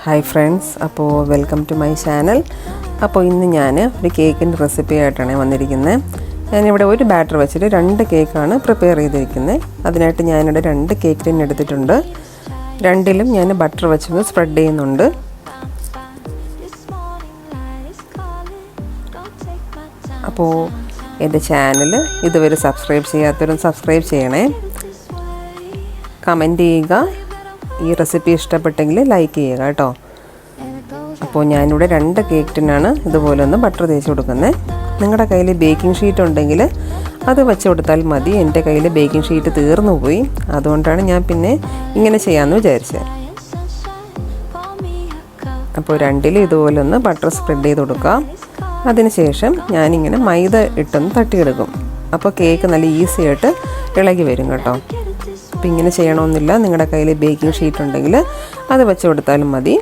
Hi friends, അപ്പോൾ welcome to my channel. അപ്പോൾ ഇന്ന് ഞാൻ ഒരു കേക്കിൻ്റെ റെസിപ്പി ആയിട്ടാണ് വന്നിരിക്കുന്നത്. ഞാനിവിടെ ഒരു ബാറ്റർ വെച്ചിട്ട് 2 കേക്കാണ് പ്രിപ്പയർ ചെയ്തിരിക്കുന്നത്. അതിനായിട്ട് ഞാനിവിടെ 2 കേക്ക് ടിൻ എടുത്തിട്ടുണ്ട്. രണ്ടിലും ഞാൻ ബട്ടർ വെച്ചൊന്ന് സ്പ്രെഡ് ചെയ്യുന്നുണ്ട്. അപ്പോൾ എൻ്റെ ചാനൽ ഇതുവരെ സബ്സ്ക്രൈബ് ചെയ്യാത്തവരും സബ്സ്ക്രൈബ് ചെയ്യണേ. കമൻറ്റ് ചെയ്യുക. ഈ റെസിപ്പി ഇഷ്ടപ്പെട്ടെങ്കിൽ ലൈക്ക് ചെയ്യുക കേട്ടോ. അപ്പോൾ ഞാനിവിടെ 2 കേക്ക് ടിന്നാണ് ഇതുപോലെ ഒന്ന് ബട്ടർ തേച്ച് കൊടുക്കുന്നത്. നിങ്ങളുടെ കയ്യിൽ ബേക്കിംഗ് ഷീറ്റ് ഉണ്ടെങ്കിൽ അത് വെച്ച് കൊടുത്താൽ മതി. എൻ്റെ കയ്യിൽ ബേക്കിംഗ് ഷീറ്റ് തീർന്നു പോയി, അതുകൊണ്ടാണ് ഞാൻ പിന്നെ ഇങ്ങനെ ചെയ്യാമെന്ന് വിചാരിച്ചത്. അപ്പോൾ രണ്ടിലും ഇതുപോലെ ഒന്ന് ബട്ടർ സ്പ്രെഡ് ചെയ്ത് കൊടുക്കാം. അതിനുശേഷം ഞാനിങ്ങനെ മൈദ ഇട്ടൊന്ന് തട്ടിയെടുക്കും. അപ്പോൾ കേക്ക് നല്ല ഈസി ആയിട്ട് ഇളകി വരും കേട്ടോ. അപ്പോൾ ഇങ്ങനെ ചെയ്യണമെന്നില്ല. നിങ്ങളുടെ കയ്യിൽ ബേക്കിംഗ് ഷീറ്റ് ഉണ്ടെങ്കിൽ അത് വെച്ച് കൊടുത്താലും മതി.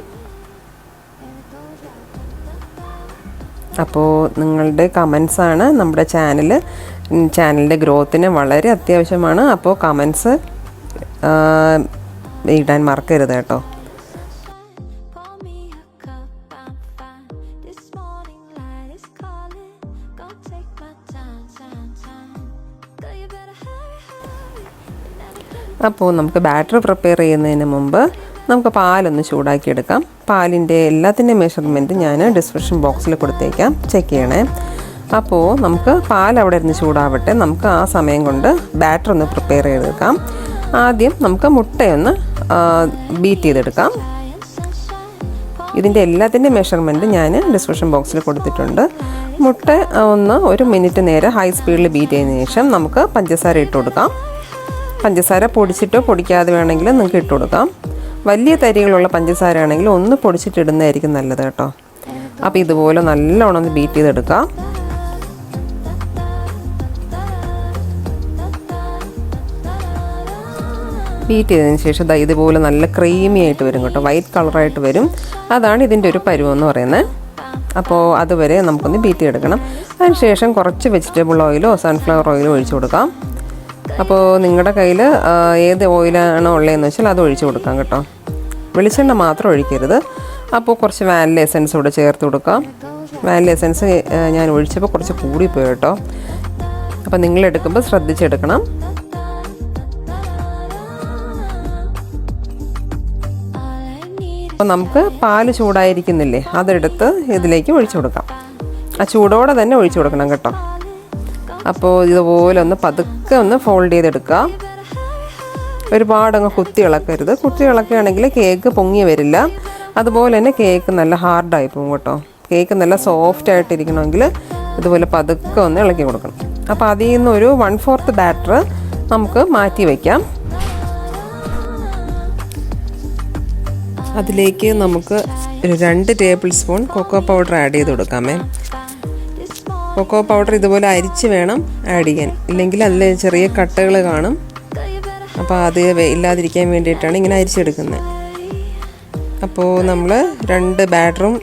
അപ്പോൾ നിങ്ങളുടെ കമൻസാണ് നമ്മുടെ ചാനലിൻ്റെ ഗ്രോത്തിന് വളരെ അത്യാവശ്യമാണ്. അപ്പോൾ കമൻസ് ഇടാൻ മറക്കരുത് കേട്ടോ. അപ്പോൾ നമുക്ക് ബാറ്റർ പ്രിപ്പയർ ചെയ്യുന്നതിന് മുമ്പ് നമുക്ക് പാലൊന്ന് ചൂടാക്കിയെടുക്കാം. പാലിൻ്റെ എല്ലാത്തിൻ്റെ മെഷർമെൻറ്റ് ഞാൻ ഡിസ്ക്രിപ്ഷൻ ബോക്സിൽ കൊടുത്തേക്കാം, ചെക്ക് ചെയ്യണേ. അപ്പോൾ നമുക്ക് പാൽ അവിടെ ഇരുന്ന് ചൂടാവട്ടെ. നമുക്ക് ആ സമയം കൊണ്ട് ബാറ്റർ ഒന്ന് പ്രിപ്പയർ ചെയ്തെടുക്കാം. ആദ്യം നമുക്ക് മുട്ടയൊന്ന് ബീറ്റ് ചെയ്തെടുക്കാം. ഇതിൻ്റെ എല്ലാത്തിൻ്റെ മെഷർമെൻറ്റ് ഞാൻ ഡിസ്ക്രിപ്ഷൻ ബോക്സിൽ കൊടുത്തിട്ടുണ്ട്. മുട്ട ഒന്ന് 1 മിനിറ്റ് നേരം ഹൈ സ്പീഡിൽ ബീറ്റ് ചെയ്തതിന് ശേഷം നമുക്ക് പഞ്ചസാര ഇട്ട് കൊടുക്കാം. പഞ്ചസാര പൊടിച്ചിട്ടോ പൊടിക്കാതെ വേണമെങ്കിൽ നിങ്ങൾക്ക് ഇട്ട് കൊടുക്കാം. വലിയ തരികളുള്ള പഞ്ചസാര ആണെങ്കിൽ ഒന്ന് പൊടിച്ചിട്ടിടുന്നതായിരിക്കും നല്ലത് കേട്ടോ. അപ്പോൾ ഇതുപോലെ നല്ലോണം ഒന്ന് ബീറ്റ് ചെയ്തെടുക്കാം. ബീറ്റ് ചെയ്തതിന് ശേഷം ഇതുപോലെ നല്ല ക്രീമി ആയിട്ട് വരും കേട്ടോ. വൈറ്റ് കളറായിട്ട് വരും. അതാണ് ഇതിൻ്റെ ഒരു പരുവെന്ന് പറയുന്നത്. അപ്പോൾ അതുവരെ നമുക്കൊന്ന് ബീറ്റ് ചെയ്തെടുക്കണം. അതിന് ശേഷം കുറച്ച് വെജിറ്റബിൾ ഓയിലോ സൺഫ്ലവർ ഓയിലോ ഒഴിച്ചു കൊടുക്കാം. അപ്പോൾ നിങ്ങളുടെ കയ്യിൽ ഏത് ഓയിലാണോ ഉള്ളതെന്ന് വെച്ചാൽ അത് ഒഴിച്ച് കൊടുക്കാം കേട്ടോ. വെളിച്ചെണ്ണ മാത്രം ഒഴിക്കരുത്. അപ്പോൾ കുറച്ച് വാനില എസൻസ് കൂടെ ചേർത്ത് കൊടുക്കാം. വാനില എസൻസ് ഞാൻ ഒഴിച്ചപ്പോൾ കുറച്ച് കൂടിപ്പോയി കേട്ടോ. അപ്പോൾ നിങ്ങളെടുക്കുമ്പോൾ ശ്രദ്ധിച്ചെടുക്കണം. അപ്പോൾ നമുക്ക് പാല് ചൂടായിരിക്കുന്നില്ലേ, അതെടുത്ത് ഇതിലേക്ക് ഒഴിച്ചു കൊടുക്കാം. ആ ചൂടോടെ തന്നെ ഒഴിച്ചു കൊടുക്കണം കേട്ടോ. അപ്പോൾ ഇതുപോലെ ഒന്ന് പതുക്കെ ഒന്ന് ഫോൾഡ് ചെയ്തെടുക്കുക. ഒരുപാടങ്ങ് കുത്തി ഇളക്കരുത്. കുത്തി ഇളക്കുകയാണെങ്കിൽ കേക്ക് പൊങ്ങി വരില്ല. അതുപോലെ തന്നെ കേക്ക് നല്ല ഹാർഡായി പോകും കേട്ടോ. കേക്ക് നല്ല സോഫ്റ്റ് ആയിട്ടിരിക്കണമെങ്കിൽ ഇതുപോലെ പതുക്കെ ഒന്ന് ഇളക്കി കൊടുക്കണം. അപ്പോൾ അതിൽ നിന്ന് ഒരു 1/4 ബാറ്റർ നമുക്ക് മാറ്റി വയ്ക്കാം. അതിലേക്ക് നമുക്ക് 2 tablespoon cocoa powder add ചെയ്ത് കൊടുക്കാമേ. കൊക്കോ പൗഡർ ഇതുപോലെ അരിച്ച് വേണം ആഡ് ചെയ്യാൻ, ഇല്ലെങ്കിൽ അതിൽ ചെറിയ കട്ടകൾ കാണും. അപ്പോൾ അത് ഇല്ലാതിരിക്കാൻ വേണ്ടിയിട്ടാണ് ഇങ്ങനെ അരിച്ചെടുക്കുന്നത്. അപ്പോൾ നമ്മൾ 2 ബാറ്ററും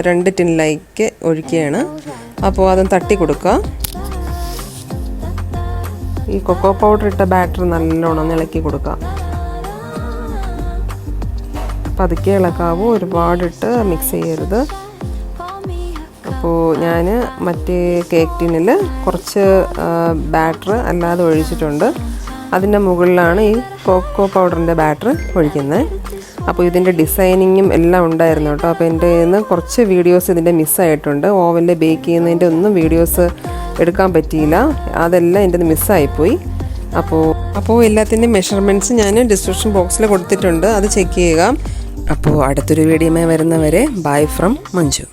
2 ടിന്നിലേക്ക് ഒഴിക്കുകയാണ്. അപ്പോൾ അതൊന്ന് തട്ടി കൊടുക്കുക. ഈ കൊക്കോ പൗഡർ ഇട്ട ബാറ്റർ നല്ലോണം ഇളക്കി കൊടുക്കുക. പതുക്കെ ഇളക്കാവൂ, ഒരുപാടിട്ട് മിക്സ് ചെയ്യരുത്. അപ്പോൾ ഞാൻ മറ്റേ കേക്ക് ടിന്നിൽ കുറച്ച് ബാറ്റർ അല്ലാതെ ഒഴിച്ചിട്ടുണ്ട്. അതിൻ്റെ മുകളിലാണ് ഈ കൊക്കോ പൗഡറിൻ്റെ ബാറ്റർ ഒഴിക്കുന്നത്. അപ്പോൾ ഇതിൻ്റെ ഡിസൈനിങ്ങും എല്ലാം ഉണ്ടായിരുന്നു കേട്ടോ. അപ്പോൾ എൻ്റെ കയ്യിൽ നിന്ന് കുറച്ച് വീഡിയോസ് ഇതിൻ്റെ മിസ്സായിട്ടുണ്ട്. ഓവനിൽ ബേക്ക് ചെയ്യുന്നതിൻ്റെ ഒന്നും വീഡിയോസ് എടുക്കാൻ പറ്റിയില്ല. അതെല്ലാം എൻ്റെ മിസ്സായിപ്പോയി. അപ്പോൾ എല്ലാത്തിൻ്റെയും മെഷർമെൻറ്റ്സ് ഞാൻ ഡിസ്ക്രിപ്ഷൻ ബോക്സിൽ കൊടുത്തിട്ടുണ്ട്, അത് ചെക്ക് ചെയ്യുക. അപ്പോൾ അടുത്തൊരു വീഡിയോയുമായി വരുന്നവരെ ബൈ ഫ്രം മഞ്ജു.